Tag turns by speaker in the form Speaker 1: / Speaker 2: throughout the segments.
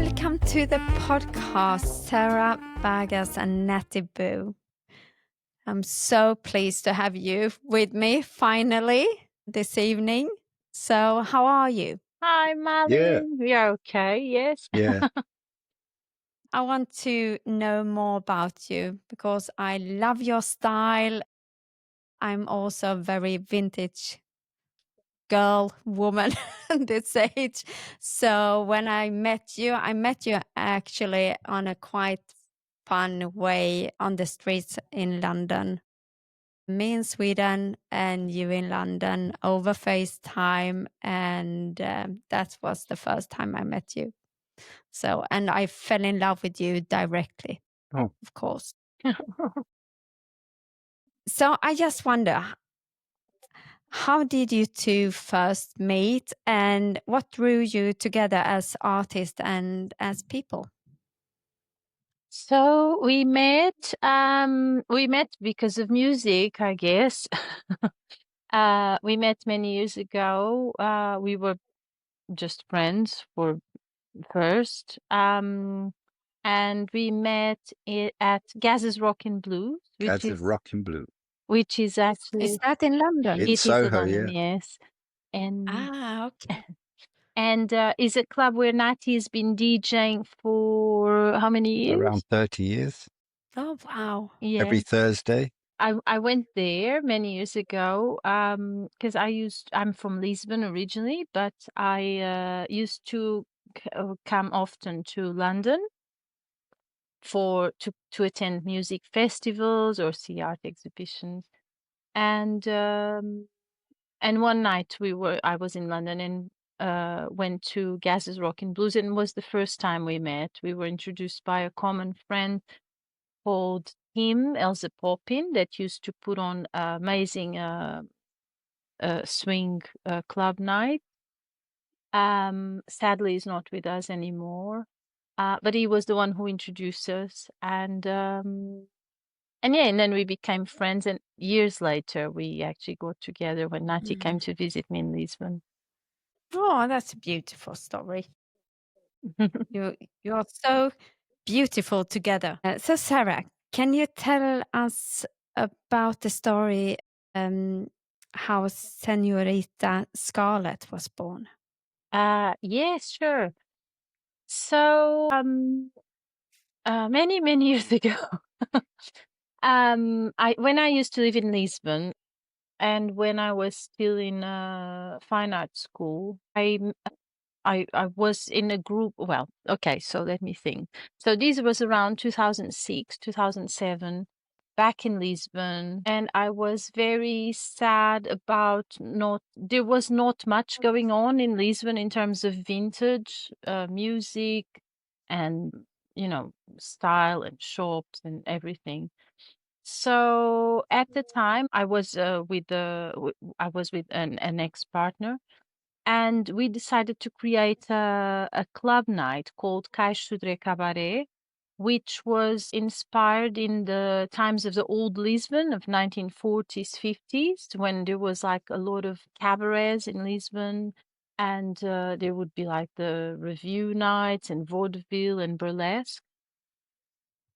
Speaker 1: Welcome to the podcast, Sara and Natty Bo. I'm so pleased to have you with me finally this evening. So, how are you?
Speaker 2: Hi, Malin. We are okay, yes.
Speaker 3: Yeah.
Speaker 1: I want to know more about you because I love your style. I'm also a very vintage girl, woman this age. So when I met you actually on a quite fun way on the streets in London. Me in Sweden and you in London over FaceTime. And that was the first time I met you. So, and I fell in love with you directly, of course. So I just wonder, how did you two first meet and what drew you together as artists and as people?
Speaker 2: So we met because of music, I guess. We met many years ago. We were just friends for first. And we met at Gaz's Rock and Blues,
Speaker 3: Gaz's Rock and Blue.
Speaker 2: which is actually...
Speaker 1: Is that in London?
Speaker 3: In
Speaker 2: It
Speaker 3: Soho,
Speaker 2: is in London,
Speaker 3: yeah.
Speaker 2: yes. And
Speaker 1: Okay.
Speaker 2: and is a club where Natty has been DJing for how many years?
Speaker 3: Around 30 years.
Speaker 1: Oh, wow.
Speaker 2: Yeah.
Speaker 3: Every Thursday.
Speaker 2: I went there many years ago because I'm from Lisbon originally, but I used to come often to London to attend music festivals or see art exhibitions. And one night I was in London and went to Gaz's Rock and Blues, and it was the first time we met. We were introduced by a common friend called Tim Elsa Poppin that used to put on amazing swing club night. Sadly, he's not with us anymore, but he was the one who introduced us, and then we became friends. And years later, we actually got together when Natty came to visit me in Lisbon.
Speaker 1: Oh, that's a beautiful story. You're so beautiful together. So, Sara, can you tell us about the story how Señorita Scarlett was born?
Speaker 2: Yes, sure. So, many years ago, when I used to live in Lisbon, and when I was still in fine art school, I was in a group. Well, okay, so let me think. So this was around 2006, 2007, back in Lisbon, and I was very sad about there was not much going on in Lisbon in terms of vintage music and style and shops and everything. So at the time, I was with an ex-partner, and we decided to create a club night called Caixo de Cabaret, which was inspired in the times of the old Lisbon of 1940s, 50s, when there was like a lot of cabarets in Lisbon, and there would be like the review nights and vaudeville and burlesque.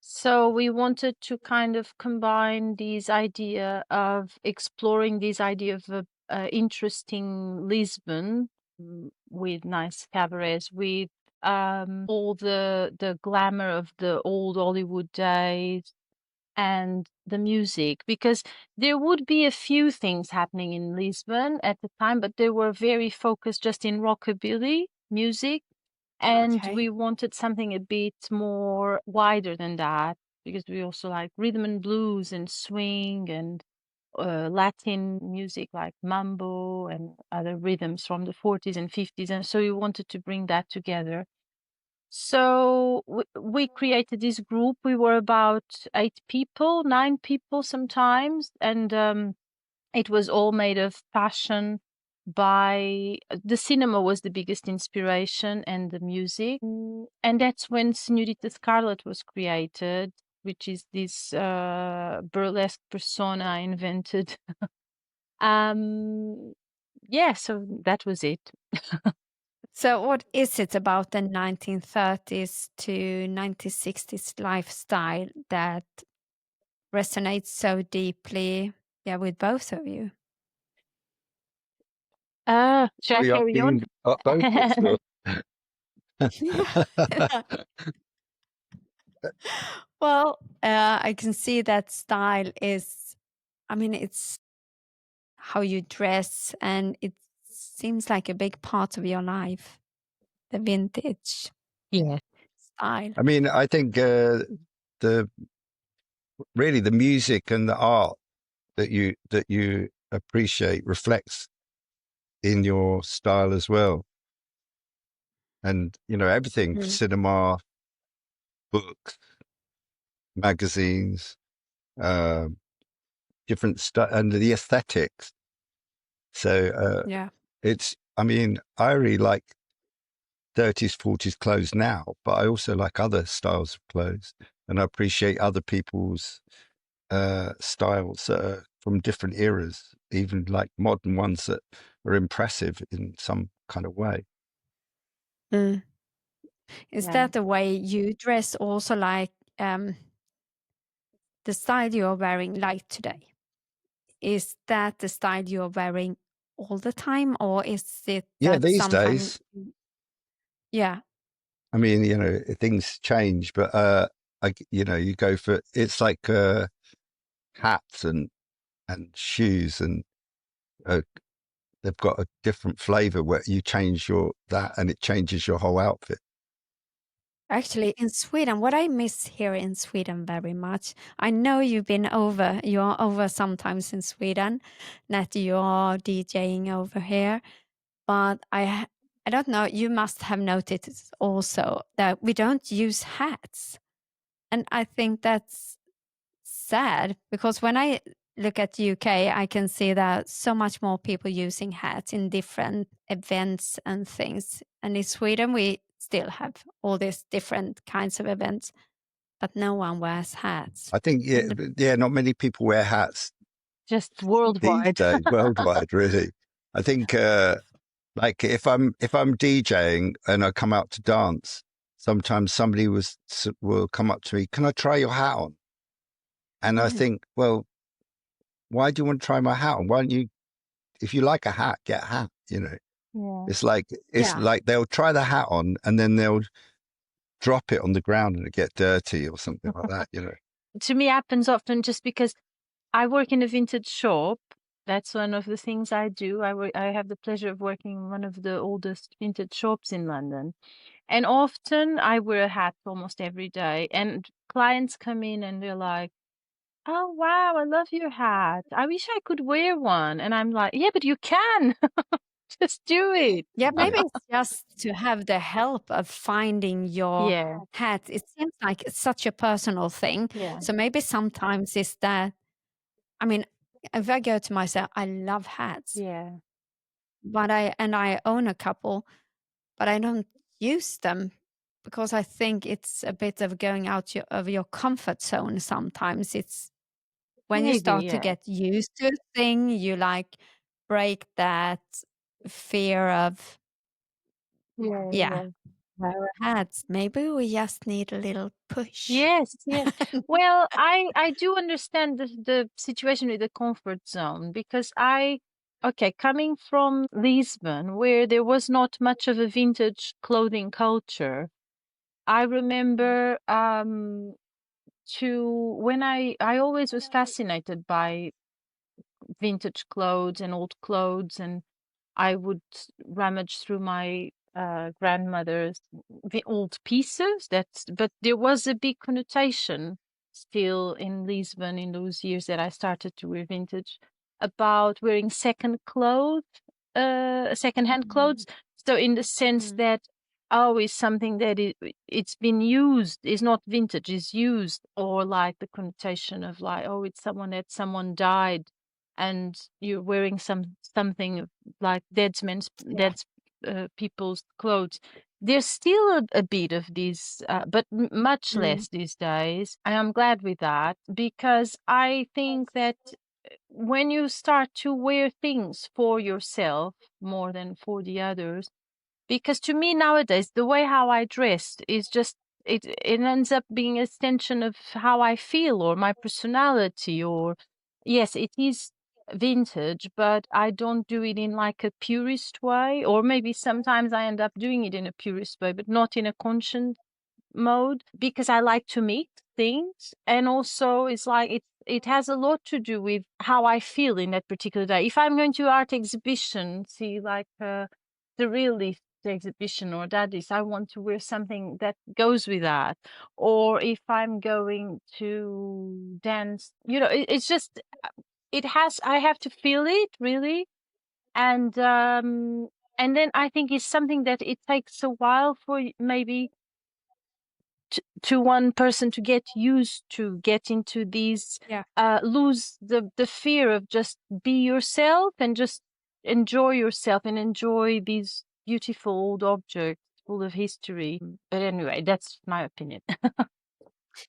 Speaker 2: So we wanted to kind of combine this idea of exploring this idea of interesting Lisbon with nice cabarets, with all the glamour of the old Hollywood days and the music, because there would be a few things happening in Lisbon at the time, but they were very focused just in rockabilly music. And
Speaker 1: Okay.
Speaker 2: we wanted something a bit more wider than that, because we also like rhythm and blues and swing and Latin music like mambo and other rhythms from the 40s and 50s. And so we wanted to bring that together. So we created this group. We were about 8 people, 9 people sometimes. And it was all made of fashion. The cinema was the biggest inspiration, and the music. And that's when Señorita Scarlett was created, which is this burlesque persona I invented. Yeah, so that was it.
Speaker 1: So what is it about the 1930s to 1960s lifestyle that resonates so deeply, yeah, with both of you?
Speaker 2: Should
Speaker 3: Are
Speaker 2: I
Speaker 3: you
Speaker 2: carry on?
Speaker 3: asking both of us? Or?
Speaker 1: Well, I can see that style is, I mean, it's how you dress, and it seems like a big part of your life, the vintage
Speaker 2: Yeah.
Speaker 1: style.
Speaker 3: I mean, I think the really the music and the art that you appreciate reflects in your style as well. And everything,
Speaker 1: Mm.
Speaker 3: cinema, books, magazines, uh, different stuff, and the aesthetics. So
Speaker 1: Yeah.
Speaker 3: I mean, I really like 30s, 40s clothes now, but I also like other styles of clothes, and I appreciate other people's styles from different eras, even like modern ones that are impressive in some kind of way.
Speaker 1: Mm. Is
Speaker 2: Yeah.
Speaker 1: that the way you dress also, like the style you're wearing like today? Is that the style you're wearing all the time, or is it
Speaker 3: Yeah,
Speaker 1: that
Speaker 3: these
Speaker 1: sometime?
Speaker 3: days,
Speaker 1: Yeah.
Speaker 3: I mean, things change, but you go for it's like hats and shoes, and uh, they've got a different flavor where you change that and it changes your whole outfit.
Speaker 1: Actually, in Sweden, what I miss here in Sweden very much, I know you're over sometimes in Sweden, that you're DJing over here, but I don't know, you must have noticed also that we don't use hats. And I think that's sad, because when I look at UK, I can see that so much more people using hats in different events and things. And in Sweden, we still have all these different kinds of events, but no one wears hats.
Speaker 3: I think
Speaker 1: And
Speaker 3: not many people wear hats
Speaker 2: Just
Speaker 3: these
Speaker 2: worldwide.
Speaker 3: days, worldwide, really. I think like if I'm DJing and I come out to dance, sometimes somebody will come up to me, "Can I try your hat on?" And I think, well, why do you want to try my hat on? Why don't you, if you like a hat, get a hat?
Speaker 2: Yeah.
Speaker 3: It's
Speaker 1: yeah,
Speaker 3: like they'll try the hat on and then they'll drop it on the ground and it get dirty or something like that.
Speaker 2: To me, happens often just because I work in a vintage shop. That's one of the things I do. I have the pleasure of working in one of the oldest vintage shops in London. And often I wear a hat almost every day. And clients come in and they're like, "Oh, wow, I love your hat. I wish I could wear one." And I'm like, "Yeah, but you can. Just do it."
Speaker 1: yeah, maybe it's just to have the help of finding your
Speaker 2: Yeah.
Speaker 1: hat. It seems like it's such a personal thing.
Speaker 2: Yeah.
Speaker 1: So maybe sometimes it's that, I mean, if I go to myself, I love hats,
Speaker 2: Yeah.
Speaker 1: but I own a couple, but I don't use them because I think it's a bit of going out of your comfort zone sometimes. It's when you
Speaker 2: Maybe,
Speaker 1: start to
Speaker 2: yeah.
Speaker 1: get used to a thing, you like break that fear of,
Speaker 2: Yeah,
Speaker 1: yeah,
Speaker 2: yeah.
Speaker 1: wear hats. Maybe we just need a little push.
Speaker 2: Yes, yes. Well, I do understand the situation with the comfort zone because okay, coming from Lisbon, where there was not much of a vintage clothing culture, I remember to when I always was fascinated by vintage clothes and old clothes, and I would rummage through my grandmother's old pieces. But there was a big connotation still in Lisbon in those years that I started to wear vintage about wearing second-hand clothes.
Speaker 1: Mm.
Speaker 2: So in the sense
Speaker 1: Mm.
Speaker 2: that it's something that it's been used, is not vintage, is used, or like the connotation of like, oh, it's someone died and you're wearing something like
Speaker 1: Yeah.
Speaker 2: dead people's clothes. There's still a bit of this, but much
Speaker 1: Mm.
Speaker 2: less these days. And I'm glad with that because I think that when you start to wear things for yourself more than for the others, Because to me nowadays, the way how I dressed is just it ends up being an extension of how I feel or my personality. Or yes, it is vintage, but I don't do it in like a purist way. Or maybe sometimes I end up doing it in a purist way, but not in a conscious mode, because I like to mix things. And also it's like it has a lot to do with how I feel in that particular day. If I'm going to art exhibition, see like the realist exhibition or that is, I want to wear something that goes with that. Or if I'm going to dance, it's just I have to feel it really. And then I think it's something that it takes a while for maybe to one person to get used to, get into these,
Speaker 1: Yeah.
Speaker 2: lose the fear of just be yourself and just enjoy yourself and enjoy these beautiful old objects full of history. But anyway, that's my opinion.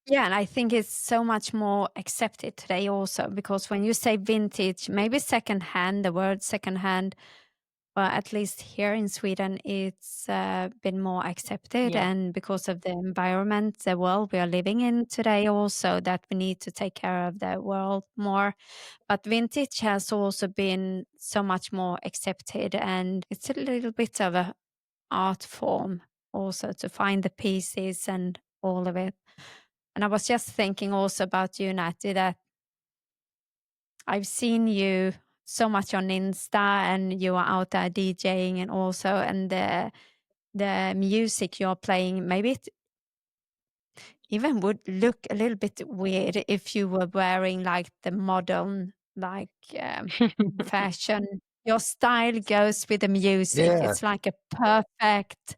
Speaker 1: Yeah, and I think it's so much more accepted today also, because when you say vintage, maybe secondhand, the word secondhand, well, at least here in Sweden, it's been more accepted.
Speaker 2: Yeah.
Speaker 1: And because of the environment, the world we are living in today also, that we need to take care of the world more. But vintage has also been so much more accepted, and it's a little bit of a art form also to find the pieces and all of it. And I was just thinking also about you, Natty, that I've seen you so much on Insta, and you are out there DJing, and also and the music you're playing, maybe it even would look a little bit weird if you were wearing like the modern like fashion. Your style goes with the music.
Speaker 3: Yeah,
Speaker 1: It's like a perfect,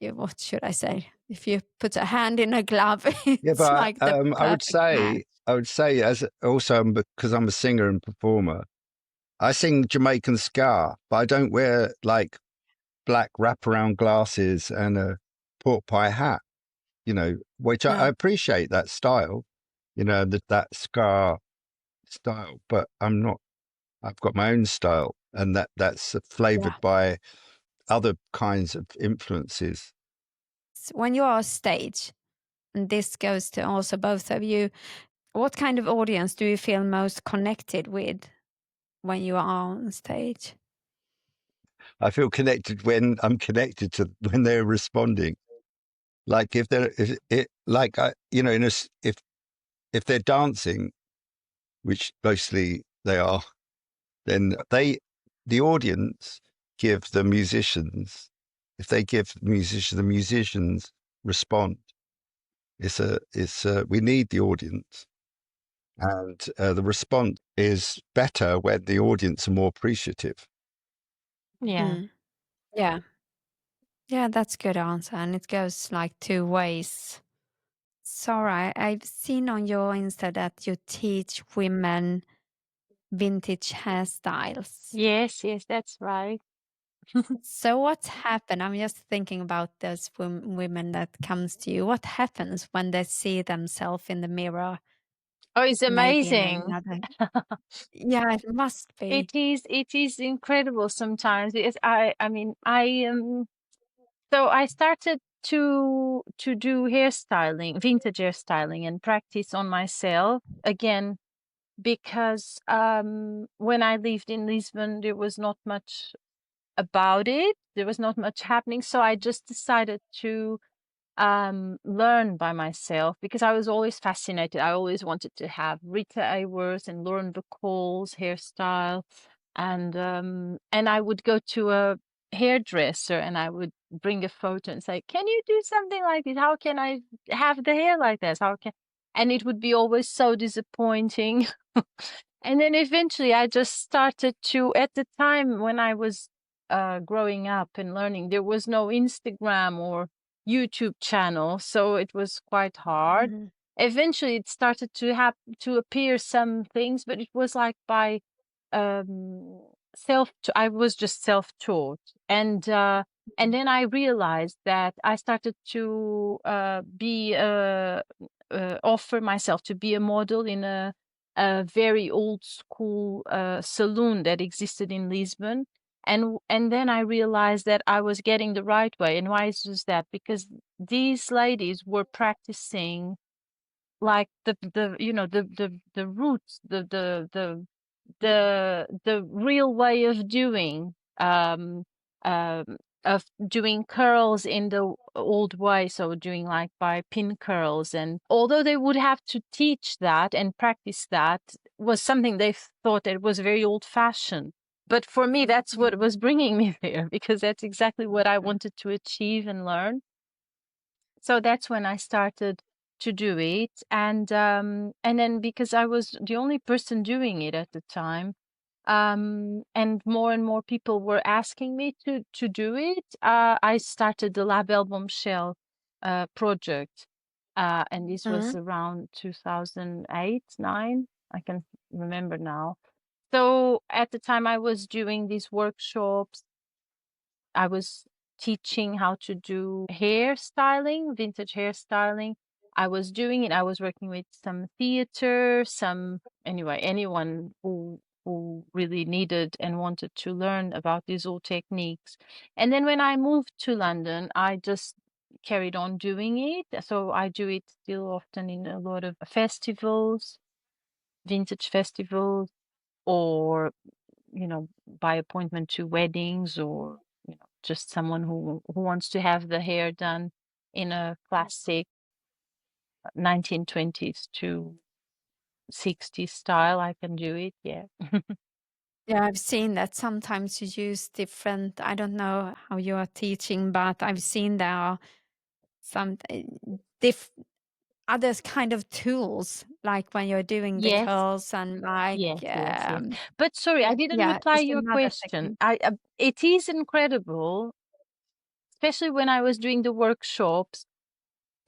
Speaker 1: what should I say? If you put a hand in a glove,
Speaker 3: yeah,
Speaker 1: it's
Speaker 3: but
Speaker 1: like the perfect match.
Speaker 3: I would say as also because I'm a singer and performer, I sing Jamaican ska, but I don't wear like black wraparound glasses and a pork pie hat. Which I
Speaker 1: No,
Speaker 3: appreciate that style, that ska style, but I'm not. I've got my own style, and that's flavored
Speaker 1: yeah.
Speaker 3: by other kinds of influences.
Speaker 1: When you are on stage, and this goes to also both of you, what kind of audience do you feel most connected with when you are on stage?
Speaker 3: I feel connected when I'm connected to when they're responding. Like if they're if it like I in if they're dancing, which mostly they are, then the audience give the musicians. If they give the musicians respond. We need the audience, and the response is better when the audience are more appreciative.
Speaker 2: Yeah.
Speaker 1: Mm. Yeah. Yeah, that's a good answer. And it goes like two ways. Sara, I've seen on your Insta that you teach women vintage hairstyles.
Speaker 2: Yes, that's right.
Speaker 1: So what happened? I'm just thinking about those women that comes to you. What happens when they see themselves in the mirror,
Speaker 2: Oh, it's
Speaker 1: maybe in
Speaker 2: amazing.
Speaker 1: another? Yeah, it must be.
Speaker 2: It is incredible sometimes. I mean, so I started to do hairstyling, vintage hairstyling, and practice on myself again, because when I lived in Lisbon, there was not much about it. There was not much happening, so I just decided to learn by myself, because I was always fascinated. I always wanted to have Rita Hayworth and Lauren Bacall's hairstyle, and I would go to a hairdresser and I would bring a photo and say, "Can you do something like this? How can I have the hair like this? How can?" And it would be always so disappointing. And then eventually I just started to, at the time when I was growing up and learning, there was no Instagram or YouTube channel, so it was quite hard.
Speaker 1: Mhm.
Speaker 2: Eventually, it started to appear some things, but it was like by um, I was just self-taught, and then I realized that I started to be offer myself to be a model in a very old school saloon that existed in Lisbon. And then I realized that I was getting the right way. And why is that? Because these ladies were practicing like the you know the roots, the real way of doing um of doing curls in the old way, so doing like by pin curls. And although they would have to teach that and practice, that was something they thought it was very old fashioned. But for me, that's what was bringing me there, because that's exactly what I wanted to achieve and learn. So that's when I started to do it. And then, because I was the only person doing it at the time, and more people were asking me to do it, I started the La Belle Bombshell project. And this was
Speaker 1: Mm.
Speaker 2: around 2008, 9, I can remember now. So at the time I was doing these workshops. I was teaching how to do hairstyling, vintage hairstyling. I was doing it. I was working with some theater, anyone who really needed and wanted to learn about these old techniques. And then when I moved to London, I just carried on doing it. So I do it still often in a lot of festivals, vintage festivals, or by appointment to weddings, or just someone who wants to have the hair done in a classic 1920s to 60s style. I can do it. Yeah.
Speaker 1: Yeah, I've seen that sometimes you use different, I don't know how you are teaching, but I've seen there are some diff other kind of tools, like when you're doing the
Speaker 2: Yes.
Speaker 1: curls and like,
Speaker 2: Yes. But sorry, I didn't
Speaker 1: yeah,
Speaker 2: reply
Speaker 1: it's
Speaker 2: your
Speaker 1: another
Speaker 2: question.
Speaker 1: technique.
Speaker 2: It is incredible, especially when I was doing the workshops.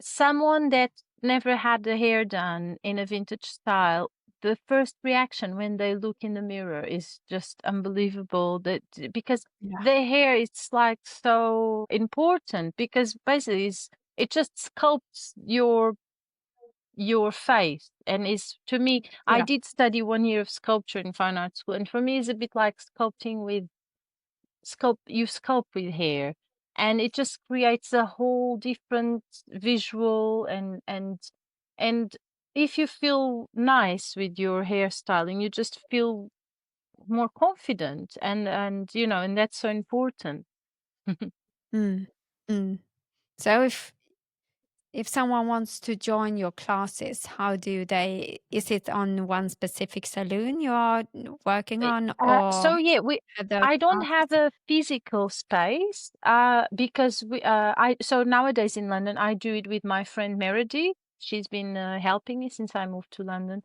Speaker 2: Someone that never had the hair done in a vintage style, the first reaction when they look in the mirror is just unbelievable, that because
Speaker 1: Yeah,
Speaker 2: the hair is like so important, because basically it just sculpts your face. And is, to me, I
Speaker 1: yeah.
Speaker 2: did study 1 year of sculpture in fine art school, and for me it's a bit like sculpting with you sculpt with hair, and it just creates a whole different visual. And if you feel nice with your hairstyling, you just feel more confident, and that's so important.
Speaker 1: Mm, mm. So if someone wants to join your classes, how do they, is it on one specific saloon you are working on, or
Speaker 2: So yeah, we
Speaker 1: are there
Speaker 2: I don't
Speaker 1: classes?
Speaker 2: have a physical space, because so nowadays in London I do it with my friend Meredy. She's been helping me since I moved to London.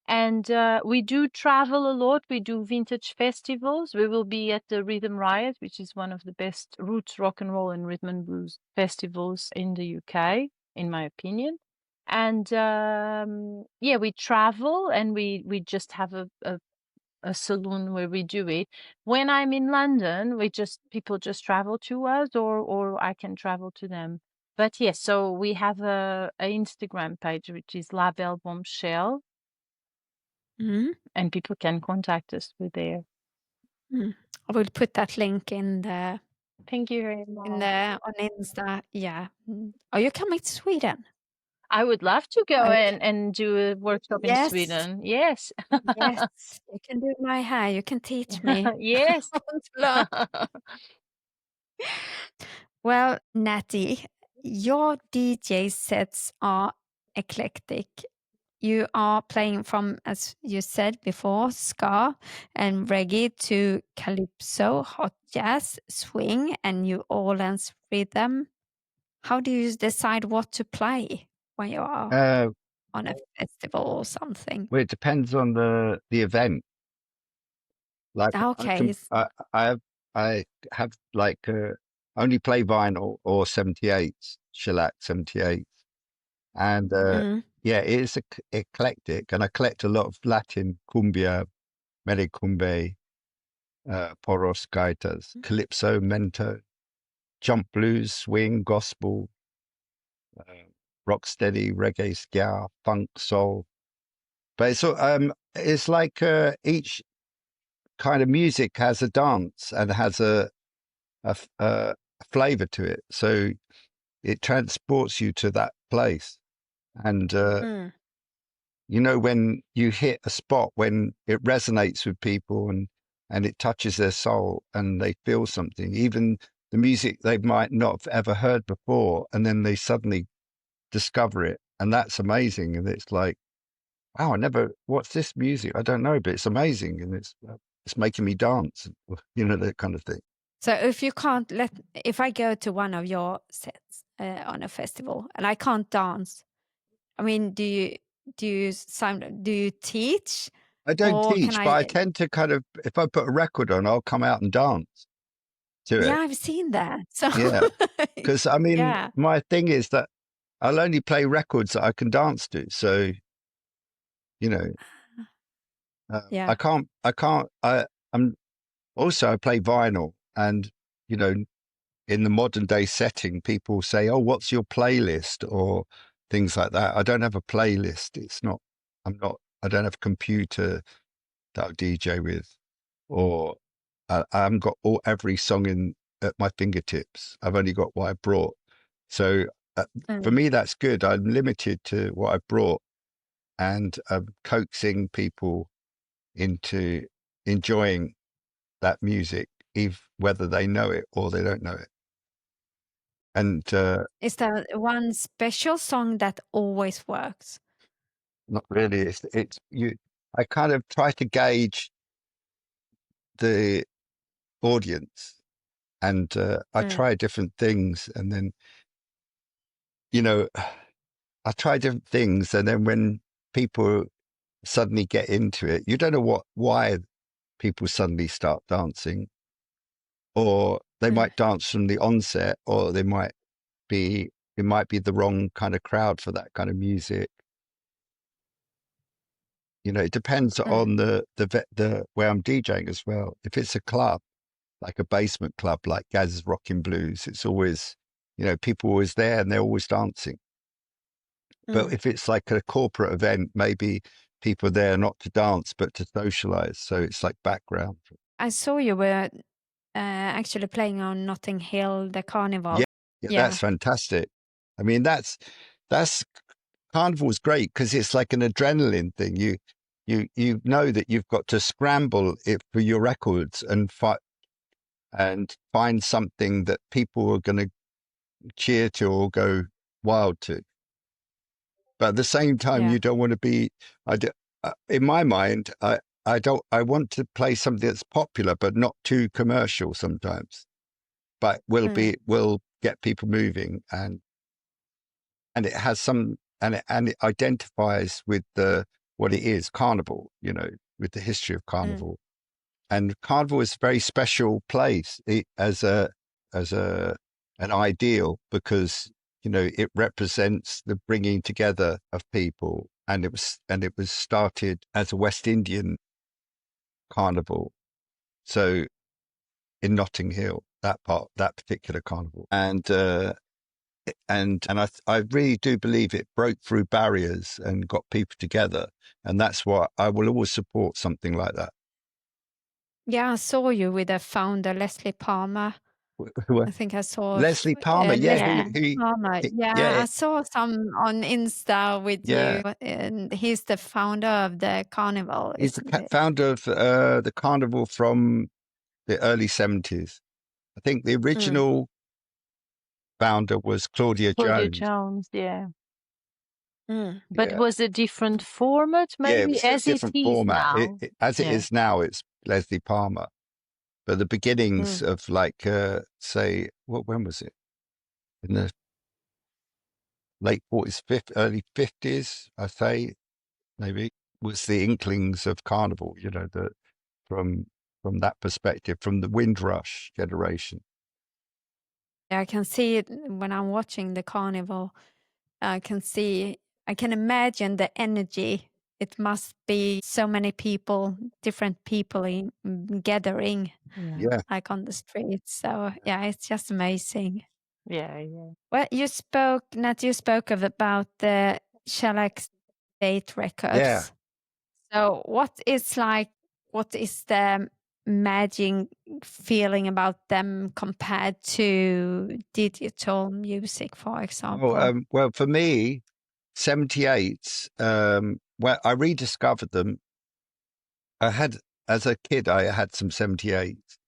Speaker 2: And we do travel a lot. We do vintage festivals. We will be at the Rhythm Riot, which is one of the best roots rock and roll and rhythm and blues festivals in the UK, in my opinion. And yeah, we travel, and we just have a saloon where we do it. When I'm in London, people just travel to us, or I can travel to them. But yes, so we have a Instagram page, which is La Belle Bombshell,
Speaker 1: Mm,
Speaker 2: and people can contact us through there.
Speaker 1: mm. I will put that link
Speaker 2: Thank you very
Speaker 1: in
Speaker 2: much.
Speaker 1: the on Insta. Yeah. Are you coming to Sweden?
Speaker 2: I would love to go
Speaker 1: Are you
Speaker 2: and do a workshop in
Speaker 1: Yes,
Speaker 2: Sweden. Yes.
Speaker 1: yes. You can do my hair. You can teach me.
Speaker 2: Yes.
Speaker 1: I want to learn. Well, Natty, your DJ sets are eclectic. You are playing from, as you said before, ska and reggae to calypso, hot jazz, swing, and New Orleans rhythm. How do you decide what to play when you are on a festival or something?
Speaker 3: Well, it depends on the event. Like I
Speaker 1: Okay.
Speaker 3: can, I have like only play vinyl or 78s, shellac 78s, and
Speaker 1: Mm,
Speaker 3: yeah, it is eclectic, and I collect a lot of Latin cumbia, merecumbe, poros gaitas, calypso, mento, jump blues, swing, gospel, uh, rocksteady, reggae, ska, funk, soul. But it's like each kind of music has a dance and has a flavor to it. So it transports you to that place. And, you know, when you hit a spot, when it resonates with people and it touches their soul and they feel something, even the music they might not have ever heard before, and then they suddenly discover it. And that's amazing. And it's like, wow, what's this music? I don't know, but it's amazing. And it's making me dance, you know, that kind of thing.
Speaker 1: So if I go to one of your sets on a festival and I can't dance, I mean, do you teach?
Speaker 3: I don't
Speaker 1: Or
Speaker 3: teach, but I tend to kind of, if I put a record on, I'll come out and dance to it.
Speaker 1: Yeah, I've seen that. So
Speaker 3: yeah, because I mean,
Speaker 1: yeah.
Speaker 3: my thing is that I'll only play records that I can dance to. So, you know,
Speaker 1: Yeah.
Speaker 3: I'm also, I play vinyl, and, you know, in the modern day setting, people say, oh, what's your playlist or things like that. I don't have a playlist. I don't have a computer that I'll DJ with, or I haven't got every song at my fingertips. I've only got what I brought. So for me, that's good. I'm limited to what I brought, and I'm coaxing people into enjoying that music, whether they know it or they don't know it. And
Speaker 1: is there one special song that always works?
Speaker 3: not really. I kind of try to gauge the audience, and I try different things, and then, you know, I try different things, and then when people suddenly get into it, you don't know why people suddenly start dancing, or they might dance from the onset, or it might be the wrong kind of crowd for that kind of music. You know, it depends on the where I'm DJing as well. If it's a club, like a basement club, like Gaz's Rockin' Blues, it's always, you know, people are always there and they're always dancing. But if it's like a corporate event, maybe people are there not to dance, but to socialize. So it's like background.
Speaker 1: I saw you were actually playing on Notting Hill, the carnival.
Speaker 3: Yeah, that's fantastic. I mean, that's carnival's great because it's like an adrenaline thing. You know that you've got to scramble it for your records and find something that people are going to cheer to or go wild to. But at the same time, you don't want to be. In my mind, I want to play something that's popular but not too commercial sometimes. But will get people moving, and it has some, and it identifies with what it is, carnival, you know, with the history of carnival. And carnival is a very special place as an ideal, because, you know, it represents the bringing together of people, and it was started as a West Indian carnival. So in Notting Hill, that particular carnival, and I really do believe it broke through barriers and got people together, and that's why I will always support something like that.
Speaker 1: Yeah, I saw you with the founder, Leslie Palmer. I think I saw
Speaker 3: Leslie Palmer.
Speaker 1: Leslie Palmer.
Speaker 3: Yeah,
Speaker 1: I saw some on Insta with you, and he's the founder of the carnival.
Speaker 3: He's the founder of the carnival from the early 70s. I think the original founder was Claudia Jones.
Speaker 2: Yeah. But it was a different format, maybe, as it is now.
Speaker 3: As it is now, it's Leslie Palmer. But the beginnings of, like, say, when was it? In the late 40s, early 50s, I say, maybe, was the inklings of carnival, you know, from that perspective, from the Windrush generation.
Speaker 1: I can see it when I'm watching the carnival. I can imagine the energy. It must be so many people, different people gathering, like on the streets. So yeah, it's just amazing.
Speaker 2: Yeah.
Speaker 1: Well, Nat, you spoke about the shellac date records.
Speaker 3: Yeah.
Speaker 1: So what is the magic feeling about them compared to digital music, for example?
Speaker 3: Well, for me, 78s, well, I rediscovered them. As a kid, I had some 78s,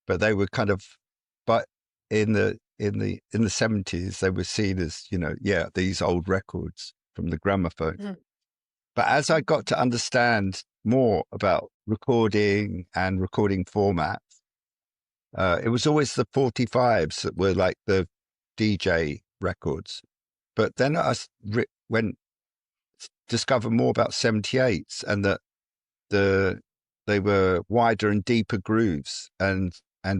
Speaker 3: but they were kind of, but in the 70s, they were seen as, these old records from the gramophone.
Speaker 1: Mhm.
Speaker 3: But as I got to understand more about recording and recording formats, it was always the 45s that were like the DJ records. But then went discover more about 78s, and that they were wider and deeper grooves, and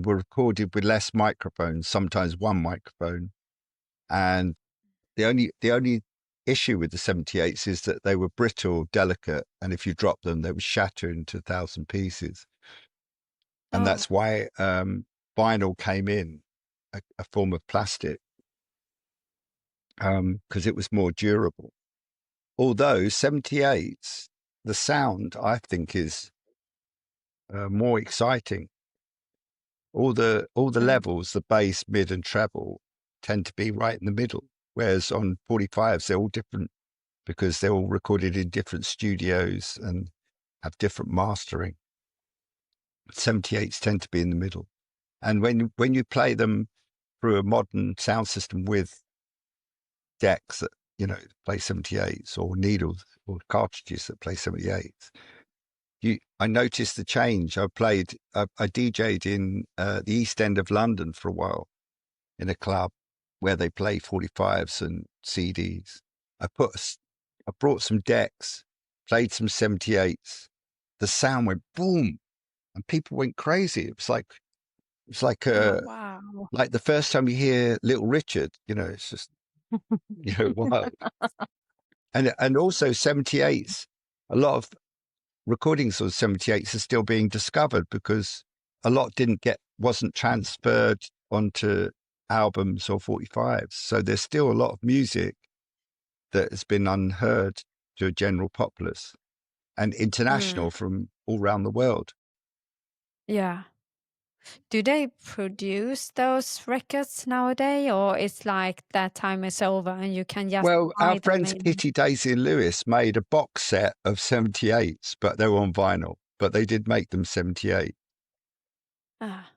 Speaker 3: were recorded with less microphones, sometimes one microphone. And the only issue with the 78s is that they were brittle, delicate, and if you drop them, they would shatter into 1,000 pieces. And
Speaker 1: Oh.
Speaker 3: that's why vinyl came in, a form of plastic, because it was more durable. Although 78s, the sound, I think, is more exciting. All the levels, the bass, mid, and treble, tend to be right in the middle. Whereas on 45s, they're all different because they're all recorded in different studios and have different mastering. 78s tend to be in the middle. And when you play them through a modern sound system with decks that, play 78s, or needles or cartridges that play 78s, I noticed the change. I DJ'd in the East End of London for a while in a club where they play 45s and CDs. I brought some decks, played some 78s. The sound went boom, and people went crazy. It was like
Speaker 1: Oh, wow.
Speaker 3: like the first time you hear Little Richard. It's just wild. And also 78s. A lot of recordings of 78s are still being discovered because a lot wasn't transferred onto albums or 45s. So there's still a lot of music that has been unheard to a general populace and international from all around the world.
Speaker 1: Yeah. Do they produce those records nowadays, or it's like that time is over and you can just
Speaker 3: Well, our
Speaker 1: buy them
Speaker 3: friends Kitty, Daisy and Lewis made a box set of 78s, but they were on vinyl, but they did make them 78.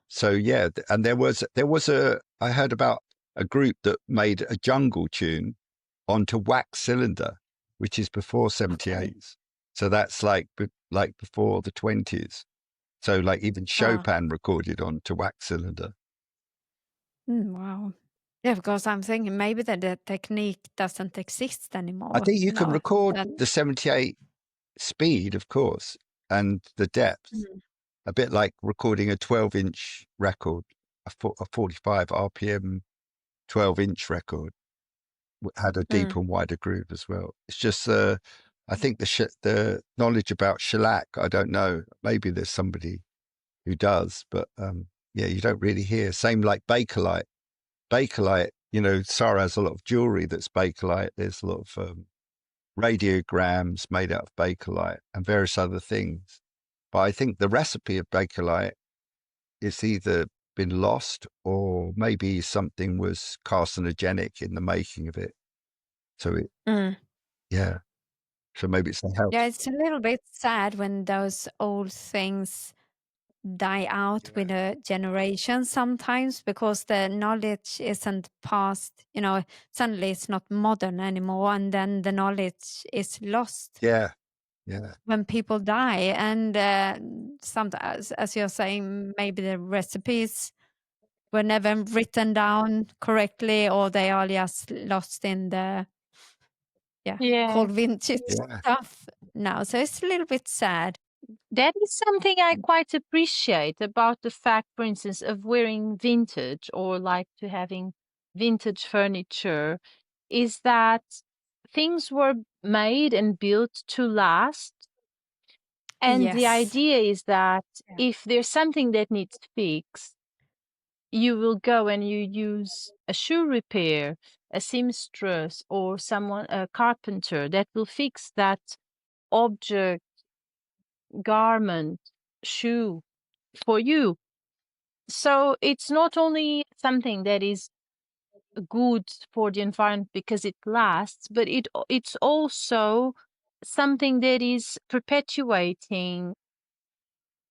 Speaker 3: So yeah, and there was I heard about a group that made a jungle tune onto wax cylinder, which is before 78s.
Speaker 1: Okay.
Speaker 3: So that's like before the 20s. So like even Chopin recorded onto wax cylinder.
Speaker 1: Wow. Yeah, because I'm thinking maybe that the technique doesn't exist anymore.
Speaker 3: I think you can record the 78 speed, of course, and the depth, a bit like recording a 12-inch record, a 45 RPM 12-inch record had a deeper and wider groove as well. It's just I think the knowledge about shellac, I don't know. Maybe there's somebody who does, but you don't really hear. Same like Bakelite. Bakelite, Sara has a lot of jewelry that's Bakelite. There's a lot of radiograms made out of Bakelite and various other things. But I think the recipe of Bakelite is either been lost or maybe something was carcinogenic in the making of it. So yeah. So maybe it's the health.
Speaker 1: Yeah, it's a little bit sad when those old things die out with a generation sometimes, because the knowledge isn't passed, suddenly it's not modern anymore, and then the knowledge is lost.
Speaker 3: Yeah.
Speaker 1: When people die, and sometimes, as you're saying, maybe the recipes were never written down correctly, or they are just lost in the cold vintage stuff now. So it's a little bit sad.
Speaker 2: That is something I quite appreciate about the fact, for instance, of wearing vintage or like to having vintage furniture, is that things were made and built to last. And the idea is that if there's something that needs fixed, you will go and you use a shoe repair, a seamstress, or a carpenter that will fix that object, garment, shoe for you. So it's not only something that is good for the environment because it lasts, but it's also something that is perpetuating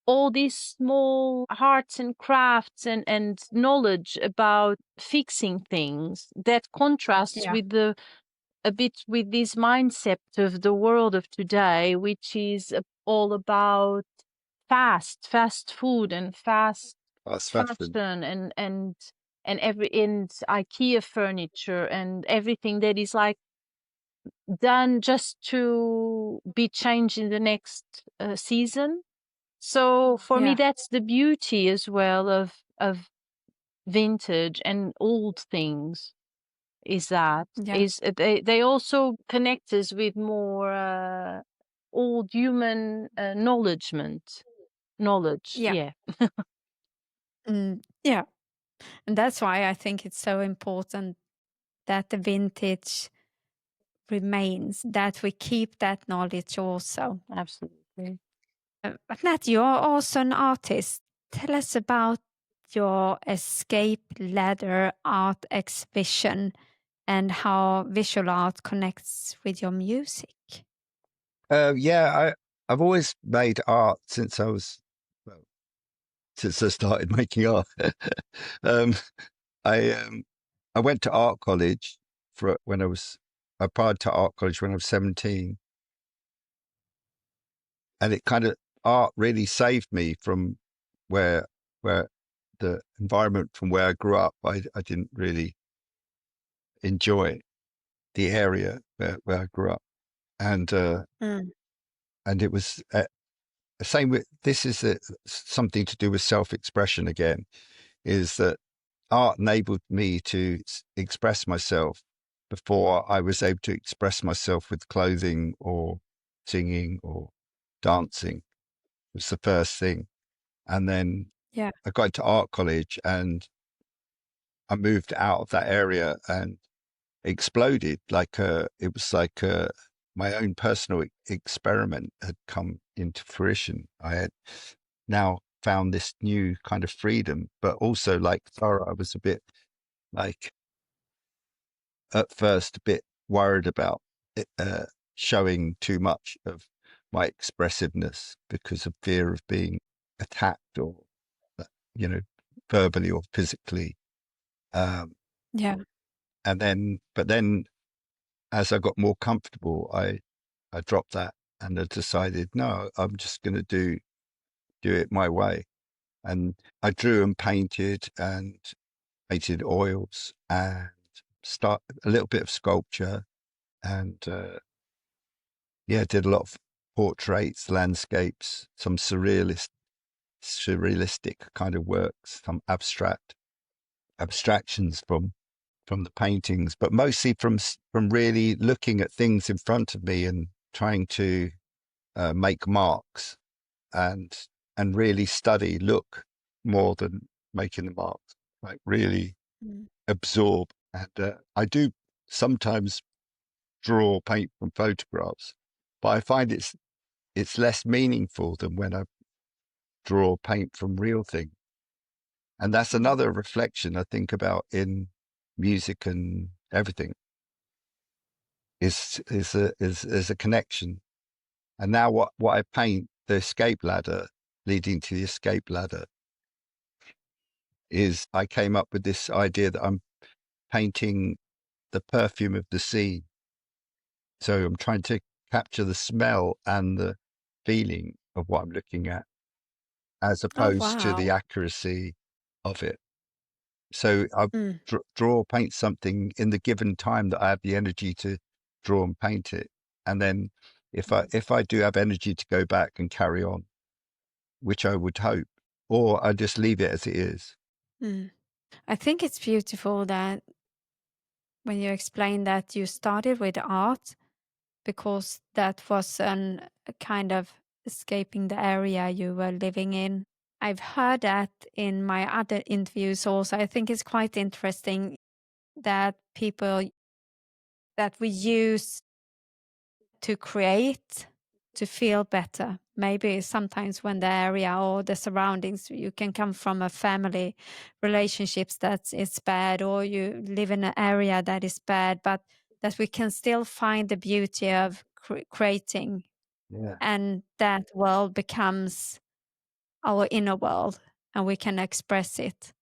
Speaker 2: all these small arts and crafts and knowledge about fixing things that contrasts
Speaker 1: Yeah.
Speaker 2: with a bit with this mindset of the world of today, which is all about fast food and fast
Speaker 3: Fast fashion.
Speaker 2: fashion and every and IKEA furniture and everything that is like done just to be changed in the next season. So for me,
Speaker 1: Yeah.
Speaker 2: that's the beauty as well of vintage and old things. Is that
Speaker 1: Yeah.
Speaker 2: is they also connect us with more old human knowledge.
Speaker 1: Yeah.
Speaker 2: Yeah,
Speaker 1: Yeah. And that's why I think it's so important that the vintage remains, that we keep that knowledge also.
Speaker 2: absolutely.
Speaker 1: But Nat, you're also an artist. Tell us about your Escape Ladder art exhibition and how visual art connects with your music.
Speaker 3: Yeah, I've always made art since since I started making art. um, I went to art college I applied to art college when I was 17, and it kind of art really saved me from where the environment from where I grew up. I didn't really enjoy the area where I grew up, and
Speaker 1: Mm.
Speaker 3: and it was same with this is something to do with self-expression again. Is that art enabled me to express myself before I was able to express myself with clothing or singing or dancing. It was the first thing. And then
Speaker 1: Yeah.
Speaker 3: I got to art college and I moved out of that area and exploded. It was like my own personal experiment had come into fruition. I had now found this new kind of freedom, but also like Sarah, I was a bit like at first a bit worried about it, showing too much of my expressiveness because of fear of being attacked or, you know, verbally or physically. Um,
Speaker 1: Yeah.
Speaker 3: but then as I got more comfortable, I dropped that and I decided, no, I'm just going to do it my way. And I drew and painted oils and start a little bit of sculpture and did a lot of portraits, landscapes, some surrealistic kind of works, some abstractions from the paintings, but mostly from really looking at things in front of me and trying to make marks and really look more than making the marks, like really
Speaker 1: Mm.
Speaker 3: absorb. And I do sometimes draw paint from photographs, but I find it's less meaningful than when I draw paint from real things. And that's another reflection I think about in music and everything is a connection. And now what I paint, the escape ladder leading to the escape ladder, is I came up with this idea that I'm painting the perfume of the sea. So I'm trying to capture the smell and the feeling of what I'm looking at, as
Speaker 1: Oh,
Speaker 3: opposed to the
Speaker 1: wow.
Speaker 3: accuracy of it. So I
Speaker 1: Mm.
Speaker 3: draw, paint something in the given time that I have the energy to draw and paint it. And then if I do have energy to go back and carry on, which I would hope, or I just leave it as it is.
Speaker 1: Mm. I think it's beautiful that when you explain that you started with art because that was a kind of escaping the area you were living in. I've heard that in my other interviews also. I think it's quite interesting that people that we use to create to feel better. Maybe sometimes when the area or the surroundings, you can come from a family relationships that is bad, or you live in an area that is bad, but that we can still find the beauty of creating,
Speaker 3: Yeah.
Speaker 1: and that world becomes our inner world and we can express it.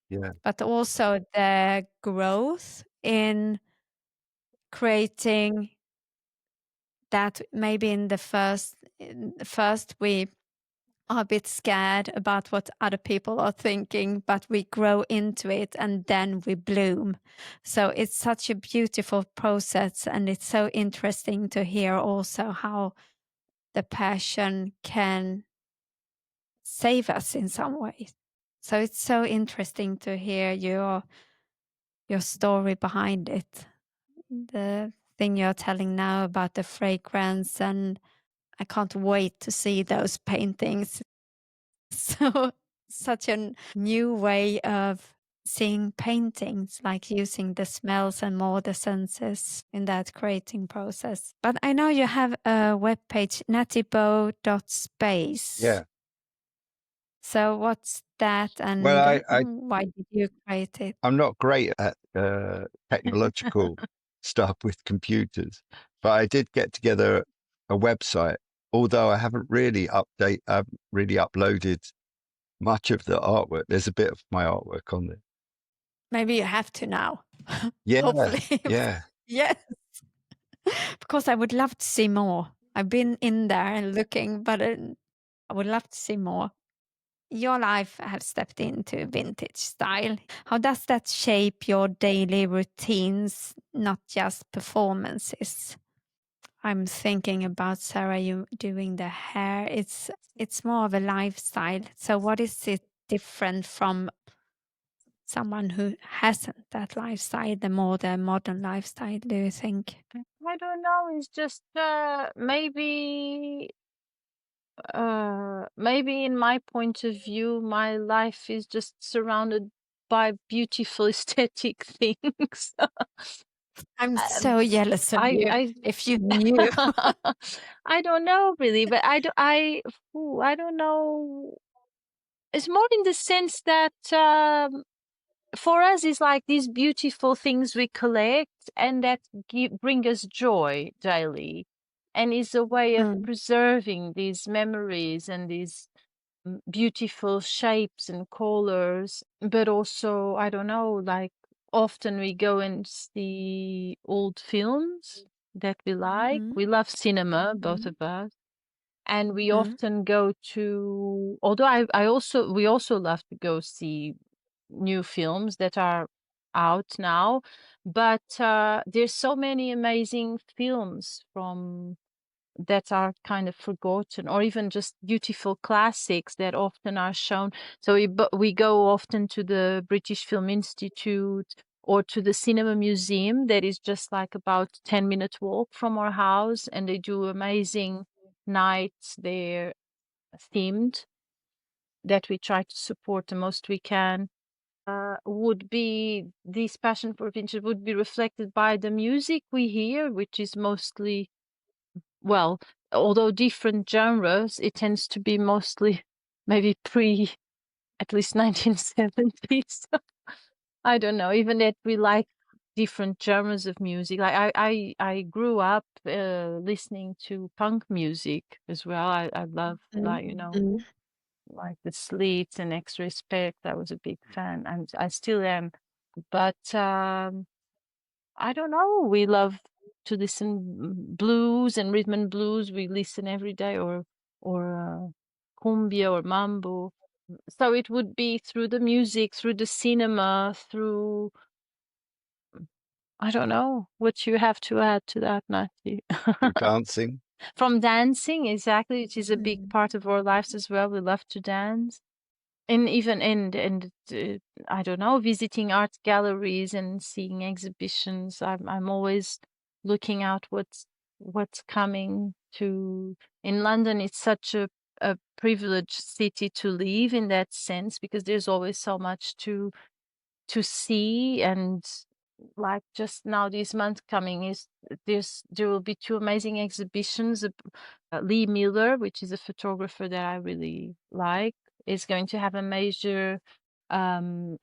Speaker 3: Yeah.
Speaker 1: But also the growth in creating that, maybe in the first we are a bit scared about what other people are thinking, but we grow into it and then we bloom. So it's such a beautiful process, and it's so interesting to hear also how the passion can save us in some ways. So it's so interesting to hear your story behind it. The thing you're telling now about the fragrance, and I can't wait to see those paintings. So such a new way of seeing paintings, like using the smells and more the senses in that creating process. But I know you have a webpage, nattybo.space.
Speaker 3: Yeah.
Speaker 1: So what's that, and
Speaker 3: Well,
Speaker 1: why did you create it?
Speaker 3: I'm not great at technological stuff with computers, but I did get together a website. Although I haven't really uploaded much of the artwork. There's a bit of my artwork on there.
Speaker 1: Maybe you have to now.
Speaker 3: Yeah,
Speaker 1: Hopefully.
Speaker 3: yeah.
Speaker 1: Yes. Because I would love to see more. I've been in there and looking, but I would love to see more. Your life has stepped into vintage style. How does that shape your daily routines, not just performances? I'm thinking about Sara, you doing the hair. It's more of a lifestyle. So what is it different from someone who hasn't that lifestyle, the more the modern lifestyle, do you think?
Speaker 2: I don't know. It's just maybe in my point of view, my life is just surrounded by beautiful aesthetic things.
Speaker 1: I'm so jealous of you.
Speaker 2: I
Speaker 1: If you knew.
Speaker 2: I don't know really, but I don't know. It's more in the sense that for us, it's like these beautiful things we collect and that bring us joy daily, and is a way of
Speaker 1: Mm,
Speaker 2: preserving these memories and these beautiful shapes and colors. But also, I don't know, like often we go and see old films that we like.
Speaker 1: mm,
Speaker 2: We love cinema, both of us. And we
Speaker 1: mm,
Speaker 2: often go to, although we also love to go see new films that are out now, but there's so many amazing films from that are kind of forgotten, or even just beautiful classics that often are shown. So we go often to the British Film Institute or to the Cinema Museum that is just like about 10-minute walk from our house, and they do amazing nights there, themed, that we try to support the most we can. Would be this passion for vintage would be reflected by the music we hear, which is mostly, well, although different genres, it tends to be mostly maybe pre at least 1970s. I don't know, even that we like different genres of music. Like I grew up listening to punk music as well. I love,
Speaker 1: mm,
Speaker 2: like, you know,
Speaker 1: mm.
Speaker 2: like the Slits and X-Respect. I was a big fan, and I still am. But I don't know. We love to listen blues and rhythm and blues. We listen every day, or cumbia or mambo. So it would be through the music, through the cinema, through, I don't know what you have to add to that, Natty.
Speaker 3: Dancing.
Speaker 2: From dancing, exactly, which is a big
Speaker 1: Mm.
Speaker 2: part of our lives as well. We love to dance. And even I don't know, visiting art galleries and seeing exhibitions. I'm always looking out what's coming to. In London, it's such a privileged city to live in that sense, because there's always so much to see, and like just now this month coming is there will be two amazing exhibitions. Lee Miller, which is a photographer that I really like, is going to have a major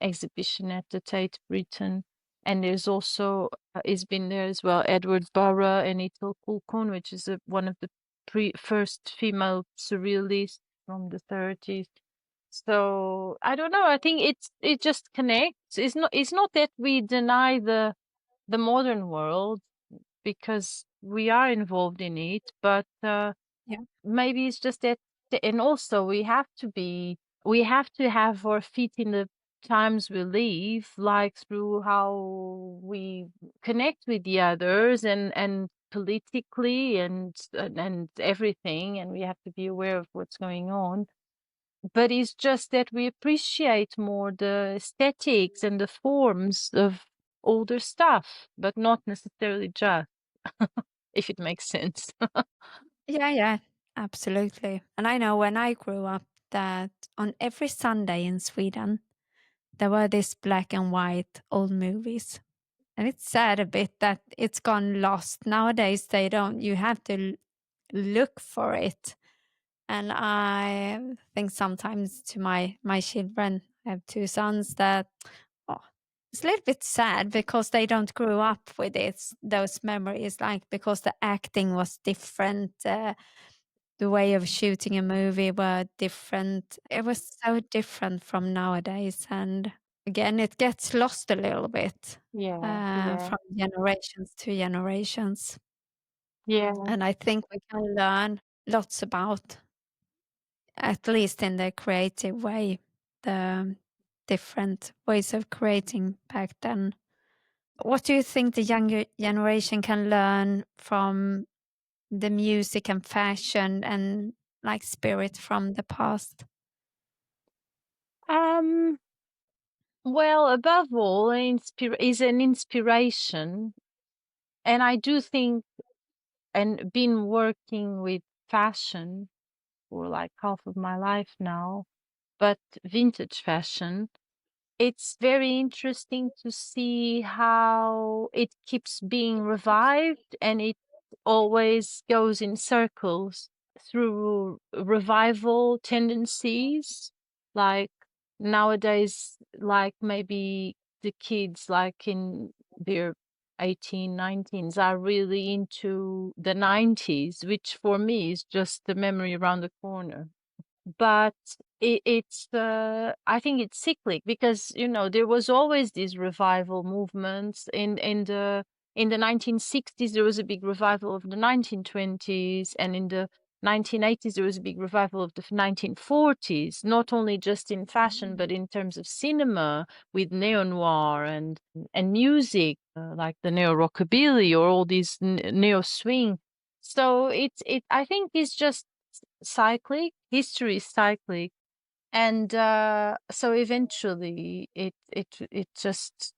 Speaker 2: exhibition at the Tate Britain. And there's also is been there as well Edward Burra and Ethel Kulkun, which is one of the first female surrealists from the 30s. So I don't know. I think it just connects. It's not that we deny the modern world because we are involved in it, but
Speaker 1: Yeah.
Speaker 2: maybe it's just that, and also we have to have our feet in the times we live, like through how we connect with the others and politically and everything, and we have to be aware of what's going on. But it's just that we appreciate more the aesthetics and the forms of older stuff, but not necessarily just, if it makes sense.
Speaker 1: Yeah, yeah, absolutely. And I know when I grew up that on every Sunday in Sweden, there were these black and white old movies. And it's sad a bit that it's gone lost. Nowadays, they don't, you have to look for it. And I think sometimes to my children, I have two sons that, oh, it's a little bit sad because they don't grow up with it, those memories, like because the acting was different. The way of shooting a movie were different. It was so different from nowadays, and again, it gets lost a little bit,
Speaker 2: Yeah, yeah,
Speaker 1: from generations to generations,
Speaker 2: yeah,
Speaker 1: and I think we can learn lots about, at least in the creative way, the different ways of creating back then. What do you think the younger generation can learn from the music and fashion and, like, spirit from the past?
Speaker 2: um, well, above all, is an inspiration, and I do think, and been working with fashion for like half of my life now, but vintage fashion. It's very interesting to see how it keeps being revived, and it always goes in circles through revival tendencies. Like nowadays, like maybe the kids, like in their 18, 19s, are really into the 90s, which for me is just the memory around the corner. But it's I think it's cyclic because there was always these revival movements in the 1960s. There was a big revival of the 1920s, and in the 1980s there was a big revival of the 1940s, not only just in fashion but in terms of cinema with neo noir and music, like the neo rockabilly or all these neo swing. So it I think it's just cyclic. History is cyclic, and so eventually it just,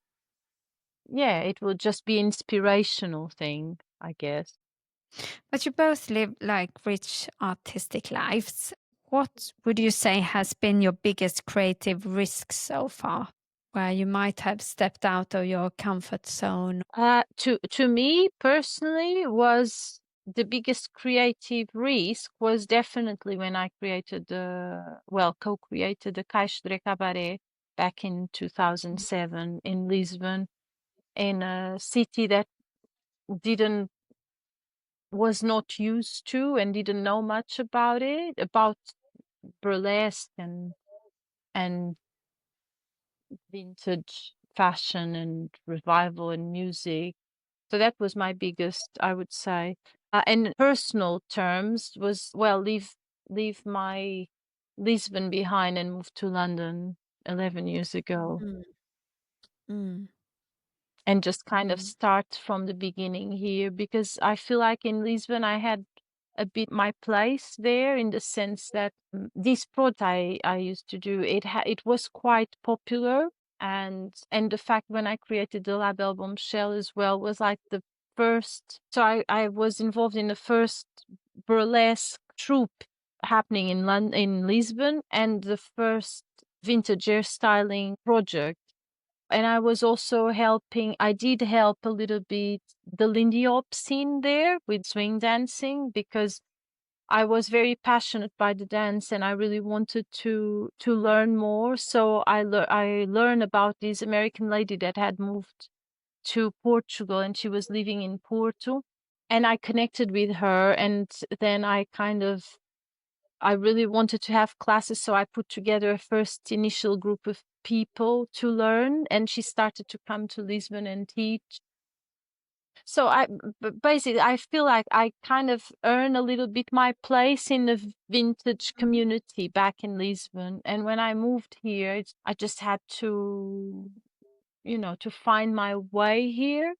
Speaker 2: yeah, it will just be inspirational thing, I guess.
Speaker 1: But you both live like rich artistic lives. What would you say has been your biggest creative risk so far, where you might have stepped out of your comfort zone?
Speaker 2: To me personally, was the biggest creative risk was definitely when I created co-created the Caixa de Cabaret back in 2007 in Lisbon, in a city that didn't was not used to and didn't know much about it, about burlesque and vintage fashion and revival and music. So that was my biggest, I would say. And personal terms was, well, leave my Lisbon behind and move to London 11 years ago,
Speaker 1: Mm, mm,
Speaker 2: and just kind of
Speaker 1: mm.
Speaker 2: start from the beginning here, because I feel like in Lisbon I had a bit my place there, in the sense that this project I used to do, it was quite popular, and the fact when I created the Lab album Shell as well was like the first. So I was involved in the first burlesque troupe happening in Lisbon, and the first vintage hairstyling project And I was also helping, I did help a little bit the Lindy Hop scene there with swing dancing, because I was very passionate by the dance and I really wanted to learn more. So I learned about this American lady that had moved to Portugal and she was living in Porto. And I connected with her, and then I really wanted to have classes, so I put together a first initial group of people to learn, and she started to come to Lisbon and teach. So basically, I feel like I kind of earn a little bit my place in the vintage community back in Lisbon. And when I moved here, I just had to, to find my way here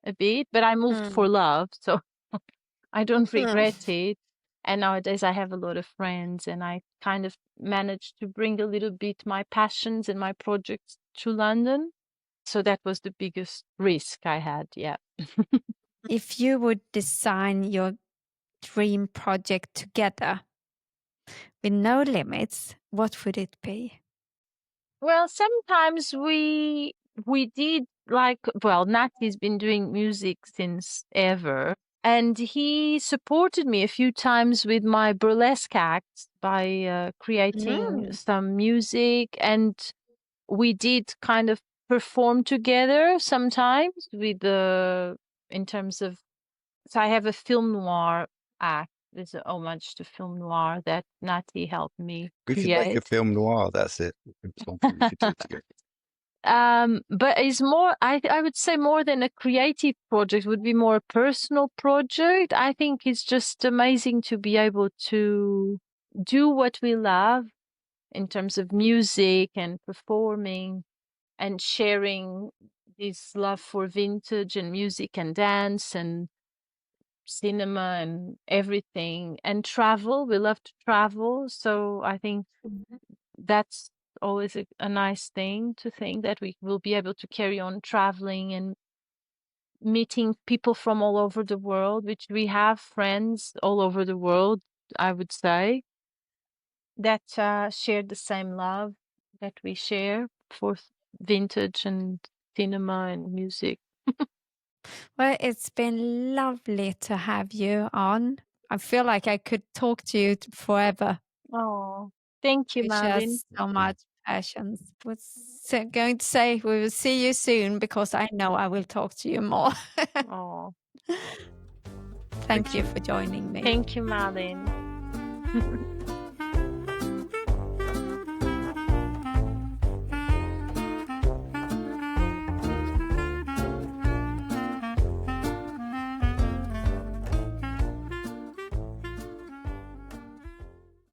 Speaker 2: a bit. But I moved for love, so I don't regret it. And nowadays I have a lot of friends, and I kind of managed to bring a little bit my passions and my projects to London. So that was the biggest risk I had, yeah.
Speaker 1: If you would design your dream project together with no limits, what would it be?
Speaker 2: Well, sometimes we did Natty's been doing music since ever. And he supported me a few times with my burlesque acts by creating some music. And we did kind of perform together sometimes in terms of, so I have a film noir act. There's an homage to film noir that Natty helped me
Speaker 3: We
Speaker 2: create.
Speaker 3: could make a film noir. That's it. Something we could do together.
Speaker 2: But it's more, I would say more than a creative project, would be more a personal project. I think it's just amazing to be able to do what we love in terms of music and performing and sharing this love for vintage and music and dance and cinema and everything, and travel. We love to travel. So I think that's always a nice thing to think that we will be able to carry on traveling and meeting people from all over the world, which we have friends all over the world, I would say, that share the same love that we share for vintage and cinema and music.
Speaker 1: Well, it's been lovely to have you on. I feel like I could talk to you forever.
Speaker 2: Oh, thank you,
Speaker 1: You share
Speaker 2: Malin.
Speaker 1: so much passion. Was going to say we will see you soon, because I know I will talk to you more.
Speaker 2: Oh,
Speaker 1: Thank you for joining me.
Speaker 2: thank you, Malin.